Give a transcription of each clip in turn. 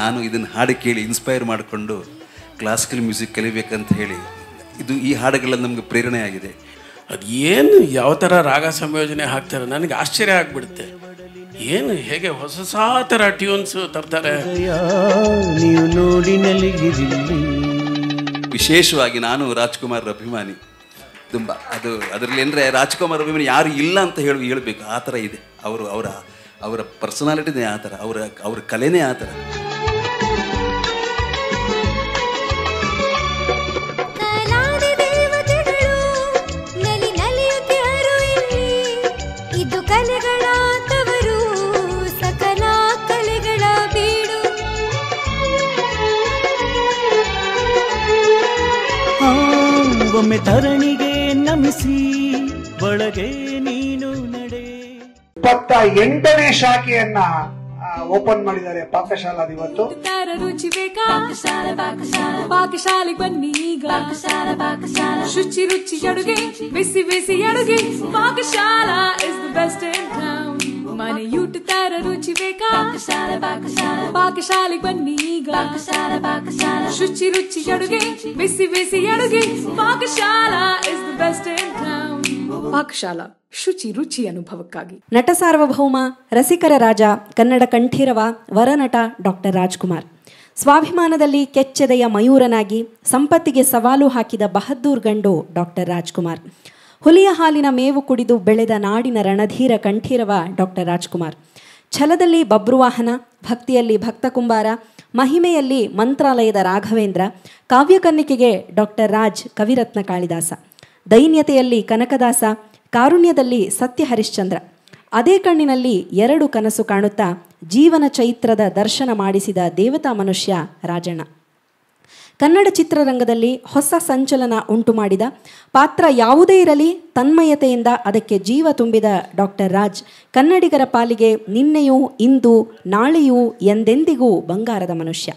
ನಾನು ಇದನ್ನು ಹಾಡು ಕೇಳಿ ಇನ್ಸ್ಪೈರ್ ಮಾಡಿಕೊಂಡು ಕ್ಲಾಸಿಕಲ್ ಮ್ಯೂಸಿಕ್ ಕಲಿಬೇಕಂತ ಹೇಳಿ ಈ ಹಾಡುಗಳೆಲ್ಲ ನಮಗೆ ಪ್ರೇರಣೆ ಆಗಿದೆ. ಅದು ಏನು ಯಾವ ಥರ ರಾಗ ಸಂಯೋಜನೆ ಹಾಕ್ತಾರೆ ನನಗೆ ಆಶ್ಚರ್ಯ ಆಗಿಬಿಡುತ್ತೆ. ಏನು ಹೇಗೆ ಹೊಸ ಹೊಸ ಥರ ಟ್ಯೂನ್ಸ್ ತರ್ತಾರೆ. ನೀವು ನೋಡಿ ವಿಶೇಷವಾಗಿ ನಾನು ರಾಜ್ಕುಮಾರ್ ಅಭಿಮಾನಿ ತುಂಬ. ಅದರಲ್ಲಿ ಅಂದರೆ ರಾಜ್ಕುಮಾರ್ ಅಭಿಮಾನಿ ಯಾರು ಇಲ್ಲ ಅಂತ ಹೇಳಬೇಕು, ಆ ಥರ ಇದೆ. ಅವರ ಪರ್ಸನಾಲಿಟಿನೇ ಆ ಥರ, ಅವರ ಕಲೆನೇ ಆ ಥರ. ಒಮ್ಮೆ ಧರಣಿಗೆ ನಮಿಸಿ ಒಳಗೆ ನೀನು ನಡೆ. 28ನೇ ಶಾಖೆಯನ್ನ ಓಪನ್ ಮಾಡಿದ್ದಾರೆ ಪಾಕಶಾಲಾ. ಇವತ್ತು ರುಚಿ ಬೇಕಾ ಪಾಕಶಾಲೆಗೆ ಬನ್ನಿ ಈಗ. ಶುಚಿ ರುಚಿ ಅಡುಗೆ, ಬಿಸಿ ಬಿಸಿ ಅಡುಗೆ. Pakashala is the best in town. ಮನೆಯೂಟ ತರ ರುಚಿ ಬೇಕಾ ಪಾಕಶಾಲೆಗೆ ಬನ್ನಿ ಈಗ. ಶುಚಿ ರುಚಿ ಅಡುಗೆ, ಬಿಸಿ ಬಿಸಿ ಅಡುಗೆ. Pakashala is the best in town. Pakashala, ಶುಚಿ ರುಚಿ ಅನುಭವಕ್ಕಾಗಿ. ನಟ ಸಾರ್ವಭೌಮ, ರಸಿಕರ ರಾಜ, ಕನ್ನಡ ಕಂಠೀರವ, ವರನಟ ಡಾಕ್ಟರ್ ರಾಜ್ಕುಮಾರ್. ಸ್ವಾಭಿಮಾನದಲ್ಲಿ ಕೆಚ್ಚೆದೆಯ ಮಯೂರನಾಗಿ ಸಂಪತ್ತಿಗೆ ಸವಾಲು ಹಾಕಿದ ಬಹದ್ದೂರ್ ಗಂಡು ಡಾಕ್ಟರ್ ರಾಜ್ಕುಮಾರ್. ಹುಲಿಯ ಹಾಲಿನ ಮೇವು ಕುಡಿದು ಬೆಳೆದ ನಾಡಿನ ರಣಧೀರ ಕಂಠೀರವ ಡಾಕ್ಟರ್ ರಾಜ್ಕುಮಾರ್. ಛಲದಲ್ಲಿ ಬಬ್ರುವಾಹನ, ಭಕ್ತಿಯಲ್ಲಿ ಭಕ್ತ ಕುಂಬಾರ, ಮಹಿಮೆಯಲ್ಲಿ ಮಂತ್ರಾಲಯದ ರಾಘವೇಂದ್ರ, ಕಾವ್ಯಕನ್ನಿಕೆಗೆ ಡಾಕ್ಟರ್ ರಾಜ್ ಕವಿರತ್ನ ಕಾಳಿದಾಸ, ದೈನ್ಯತೆಯಲ್ಲಿ ಕನಕದಾಸ, ಕಾರುಣ್ಯದಲ್ಲಿ ಸತ್ಯ ಹರಿಶ್ಚಂದ್ರ. ಅದೇ ಕಣ್ಣಿನಲ್ಲಿ 2 ಕನಸು ಕಾಣುತ್ತಾ ಜೀವನ ಚೈತ್ರದ ದರ್ಶನ ಮಾಡಿಸಿದ ದೇವತಾ ಮನುಷ್ಯ ರಾಜಣ್ಣ. ಕನ್ನಡ ಚಿತ್ರರಂಗದಲ್ಲಿ ಹೊಸ ಸಂಚಲನ ಉಂಟು ಮಾಡಿದ ಪಾತ್ರ ಯಾವುದೇ ಇರಲಿ ತನ್ಮಯತೆಯಿಂದ ಅದಕ್ಕೆ ಜೀವ ತುಂಬಿದ ಡಾಕ್ಟರ್ ರಾಜ್ ಕನ್ನಡಿಗರ ಪಾಲಿಗೆ ನಿನ್ನೆಯೂ ಇಂದು ನಾಳೆಯೂ ಎಂದೆಂದಿಗೂ ಬಂಗಾರದ ಮನುಷ್ಯ.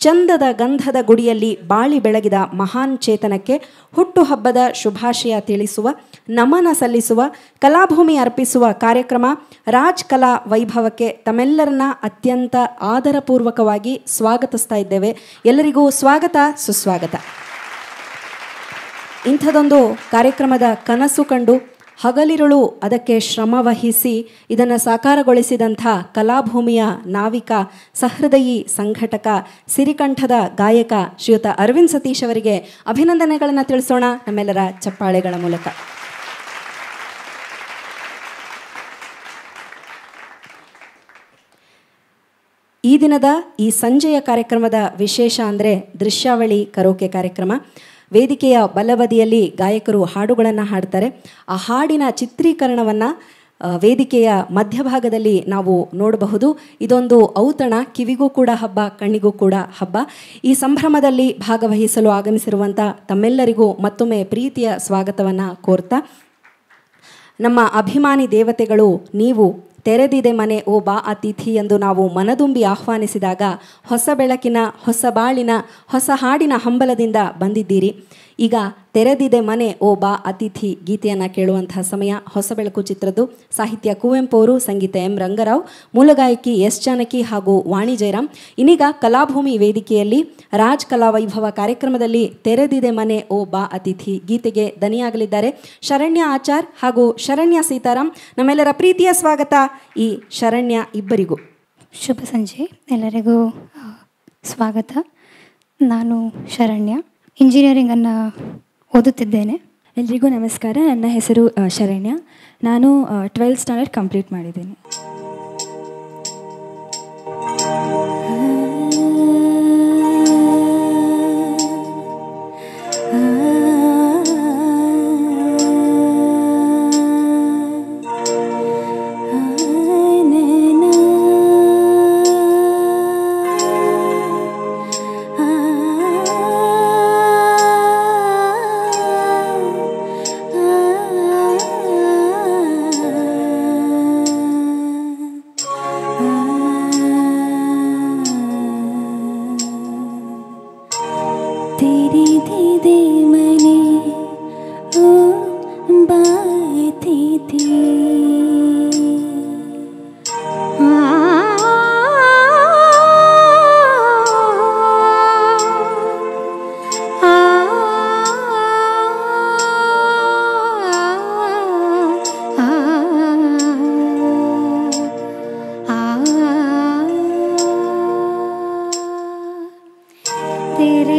ಚಂದದ ಗಂಧದ ಗುಡಿಯಲ್ಲಿ ಬಾಳಿ ಬೆಳಗಿದ ಮಹಾನ್ ಚೇತನಕ್ಕೆ ಹುಟ್ಟುಹಬ್ಬದ ಶುಭಾಶಯ ತಿಳಿಸುವ, ನಮನ ಸಲ್ಲಿಸುವ, ಕಲಾಭೂಮಿ ಅರ್ಪಿಸುವ ಕಾರ್ಯಕ್ರಮ ರಾಜ್ ಕಲಾ ವೈಭವಕ್ಕೆ ತಮ್ಮೆಲ್ಲರನ್ನ ಅತ್ಯಂತ ಆದರಪೂರ್ವಕವಾಗಿ ಸ್ವಾಗತಿಸ್ತಾ ಇದ್ದೇವೆ. ಎಲ್ಲರಿಗೂ ಸ್ವಾಗತ, ಸುಸ್ವಾಗತ. ಇಂಥದೊಂದು ಕಾರ್ಯಕ್ರಮದ ಕನಸು ಕಂಡು ಹಗಲಿರುಳು ಅದಕ್ಕೆ ಶ್ರಮವಹಿಸಿ ಇದನ್ನು ಸಾಕಾರಗೊಳಿಸಿದಂಥ ಕಲಾಭೂಮಿಯ ನಾವಿಕ, ಸಹೃದಯಿ ಸಂಘಟಕ, ಸಿರಿಕಂಠದ ಗಾಯಕ ಶ್ರೀಯುತ ಅರವಿಂದ್ ಸತೀಶ್ ಅವರಿಗೆ ಅಭಿನಂದನೆಗಳನ್ನು ತಿಳಿಸೋಣ ನಮ್ಮೆಲ್ಲರ ಚಪ್ಪಾಳೆಗಳ ಮೂಲಕ. ಈ ದಿನದ ಈ ಸಂಜೆಯ ಕಾರ್ಯಕ್ರಮದ ವಿಶೇಷ ಅಂದರೆ ದೃಶ್ಯಾವಳಿ ಕರೋಕೆ ಕಾರ್ಯಕ್ರಮ. ವೇದಿಕೆಯ ಬಲಬದಿಯಲ್ಲಿ ಗಾಯಕರು ಹಾಡುಗಳನ್ನು ಹಾಡ್ತಾರೆ. ಆ ಹಾಡಿನ ಚಿತ್ರೀಕರಣವನ್ನು ವೇದಿಕೆಯ ಮಧ್ಯಭಾಗದಲ್ಲಿ ನಾವು ನೋಡಬಹುದು. ಇದೊಂದು ಔತಣ, ಕಿವಿಗೂ ಕೂಡ ಹಬ್ಬ, ಕಣ್ಣಿಗೂ ಕೂಡ ಹಬ್ಬ. ಈ ಸಂಭ್ರಮದಲ್ಲಿ ಭಾಗವಹಿಸಲು ಆಗಮಿಸಿರುವಂಥ ತಮ್ಮೆಲ್ಲರಿಗೂ ಮತ್ತೊಮ್ಮೆ ಪ್ರೀತಿಯ ಸ್ವಾಗತವನ್ನು ಕೋರ್ತಾ, ನಮ್ಮ ಅಭಿಮಾನಿ ದೇವತೆಗಳು ನೀವು ತೆರೆದಿದೆ ಮನೆ ಓ ಬಾ ಅತಿಥಿ ಎಂದು ನಾವು ಮನದುಂಬಿ ಆಹ್ವಾನಿಸಿದಾಗ ಹೊಸ ಬೆಳಕಿನ, ಹೊಸ ಬಾಳಿನ, ಹೊಸ ಹಾಡಿನ ಹಂಬಲದಿಂದ ಬಂದಿದ್ದೀರಿ. ಈಗ ತೆರೆದಿದೆ ಮನೆ ಓ ಬಾ ಅತಿಥಿ ಗೀತೆಯನ್ನು ಕೇಳುವಂತಹ ಸಮಯ. ಹೊಸ ಬೆಳಕು ಚಿತ್ರದ್ದು. ಸಾಹಿತ್ಯ ಕುವೆಂಪು ಅವರು, ಸಂಗೀತ ಎಂ ರಂಗರಾವ್, ಮೂಲಗಾಯಕಿ ಎಸ್ ಜಾನಕಿ ಹಾಗೂ ವಾಣಿ ಜಯರಾಮ್. ಇನ್ನೀಗ ಕಲಾಭೂಮಿ ವೇದಿಕೆಯಲ್ಲಿ ರಾಜ್ ಕಲಾ ವೈಭವ ಕಾರ್ಯಕ್ರಮದಲ್ಲಿ ತೆರೆದಿದೆ ಮನೆ ಓ ಬಾ ಅತಿಥಿ ಗೀತೆಗೆ ದನಿಯಾಗಲಿದ್ದಾರೆ ಶರಣ್ಯ ಆಚಾರ್ ಹಾಗೂ ಶರಣ್ಯ ಸೀತಾರಾಮ್. ನಮ್ಮೆಲ್ಲರ ಪ್ರೀತಿಯ ಸ್ವಾಗತ ಈ ಶರಣ್ಯ ಇಬ್ಬರಿಗೂ. ಶುಭ ಸಂಜೆ, ಎಲ್ಲರಿಗೂ ಸ್ವಾಗತ. ನಾನು ಶರಣ್ಯ, ಇಂಜಿನಿಯರಿಂಗನ್ನು ಓದುತ್ತಿದ್ದೇನೆ. ಎಲ್ರಿಗೂ ನಮಸ್ಕಾರ. ನನ್ನ ಹೆಸರು ಶರಣ್ಯ. ನಾನು 12th ಸ್ಟ್ಯಾಂಡರ್ಡ್ ಕಂಪ್ಲೀಟ್ ಮಾಡಿದ್ದೀನಿ.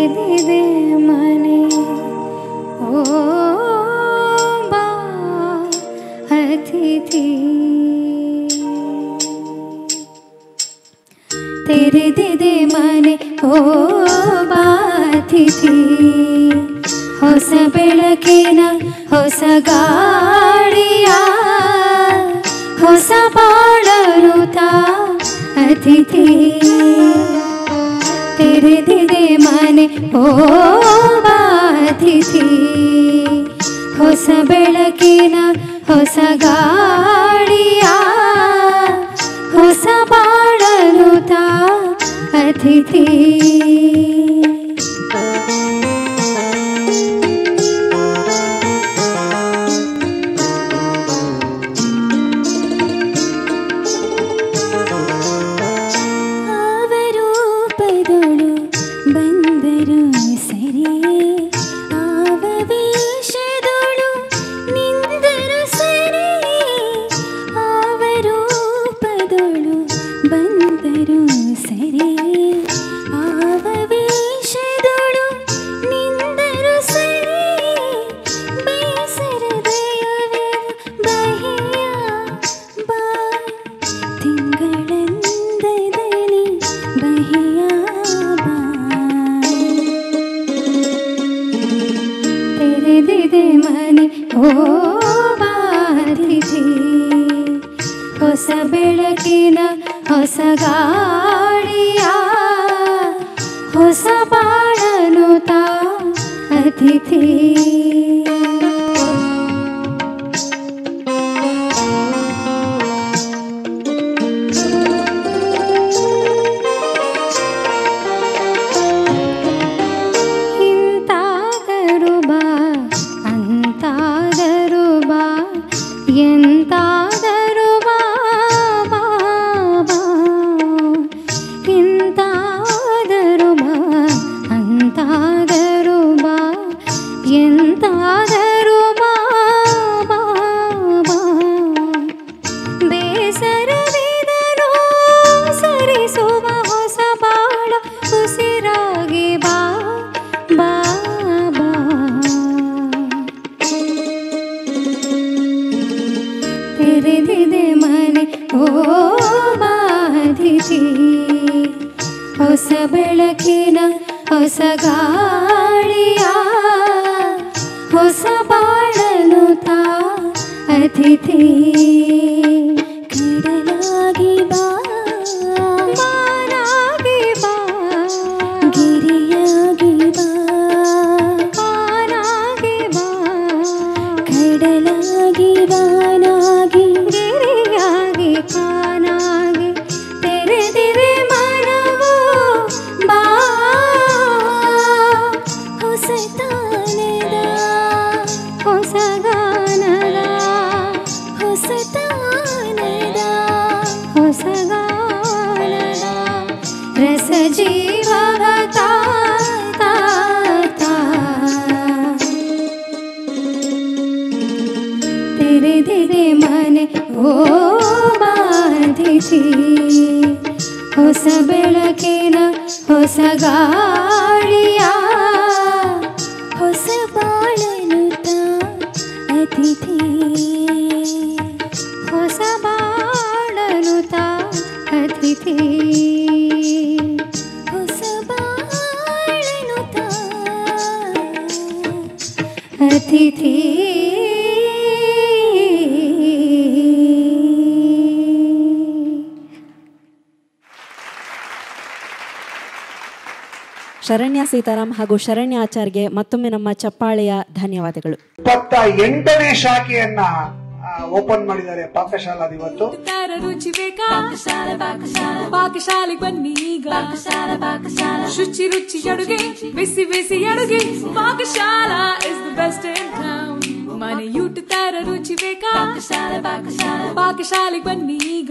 ತೆರೆದಿದೆ ಮನೆ ಓ ಬಾ ಅತಿಥಿ ತೆರೆದಿದೆ ಮನೆ ಓ ಬಾ ಅತಿಥಿ ಹೊಸ ಬೆಳಕಿನ ಹೊಸ ಗಾಳಿಯ ಹೊಸ ಬಾಳರುತ ಅತಿಥಿ ತೆರೆದಿದೆ ಮನೆ ಓ ಬಾ ಅತಿಥಿ ಹೊಸ ಬೆಳಕಿನ ಹೊಸ ಗಾಳಿಯ ಹೊಸ ಬಾಳರುತ ಅತಿಥಿ ಹೊಸ ಬೆಳಕಿನ ಹೊಸ ಗಾಳಿಯ ಹೊಸ ಬಾಳನುತ ಅತಿಥಿ ಇಂತಾದರೂ ಬಾ ಅಂತಾದರೂ ಬಾ ಎಂತಾದರೂ ಬಾ ಇಂತಾದರೂ ಬಾ ಅಂತಾದರೂ ಬಾ ಎಂತಾದರೂ ಬಾ ಬೇಸರವಿದರೂ ಸರಿಸುವ ಹೊಸ ಬಾಳ ಉಸಿರಾಗಿ ಬಾ ಬಾ ಬಾ ತೆರೆದಿದೆ ಮನೆ ಓ ಬಾ ಅತಿಥಿ ಹೊಸ ಬೆಳಕಿನ ಹೊಸ ಗಾಳಿಯ ಹೊಸ ಬಾಳನುತ ಅತಿಥಿ ಕಡಲಾಗಿ ಬಾ ಮಾನಾಗಿ ಬಾ ಗಿರಿಯಾಗಿ ಬಾ ಕಾನಾಗಿ ಬಾ ಕಡಲಾಗಿ ಬಾನಾಗಿ ಗಿರಿಯಾಗಿ ಕಾನಾಗಿ ತೆರೆದಿದೆ ಮನವು ಬಾ ಹೊಸ ತಾನದ ಹೊಸ ಗಾನದ ಹೊಸ ತಾನದ ಹೊಸ ಗಾನದ ರಸ ಜೀವದ ತೆರೆದಿದೆ ಮನೆ ಓ ಬಾ ಅತಿಥಿ ಹೊಸ ಬೆಳಕಿನ ಹೊಸ ಗಾಳಿಯ ಹೊಸ ಬಾಳನುತ ಅತಿಥಿ ಹೊಸ ಬಾಳನುತ ಅತಿಥಿ ಹೊಸ ಬಾಳನುತ ಅತಿಥಿ ಶರಣ್ಯ ಸೀತಾರಾಮ್ ಹಾಗೂ ಶರಣ್ಯ ಆಚಾರ್ಗೆ ಮತ್ತೊಮ್ಮೆ ನಮ್ಮ ಚಪ್ಪಾಳೆಯ ಧನ್ಯವಾದಗಳು. 28ನೇ ಶಾಖೆಯನ್ನ ಓಪನ್ ಮಾಡಿದ್ದಾರೆ ಪಾಕಶಾಲಾ ಇವತ್ತು. ರುಚಿ ಬೇಕಾ ಪಾಕಶಾಲೆಗೆ ಬನ್ನಿ ಈಗ. ಶುಚಿ ರುಚಿ ಅಡುಗೆ ಬಿಸಿ ಬಿಸಿ ಅಡುಗೆ Pakashala is the best in town. ಮನೆಯೂಟ ತರ ರುಚಿ ಬೇಕಾ ಪಾಕಶಾಲೆಗೆ ಬನ್ನಿ ಈಗ.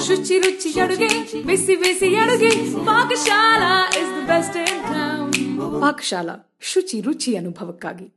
ಶುಚಿ ರುಚಿ ಅಡುಗೆ ಬಿಸಿ ಬಿಸಿ ಅಡುಗೆ Pakashala is the best in town. Pakashala ಶುಚಿ ರುಚಿ ಅನುಭವಕ್ಕಾಗಿ.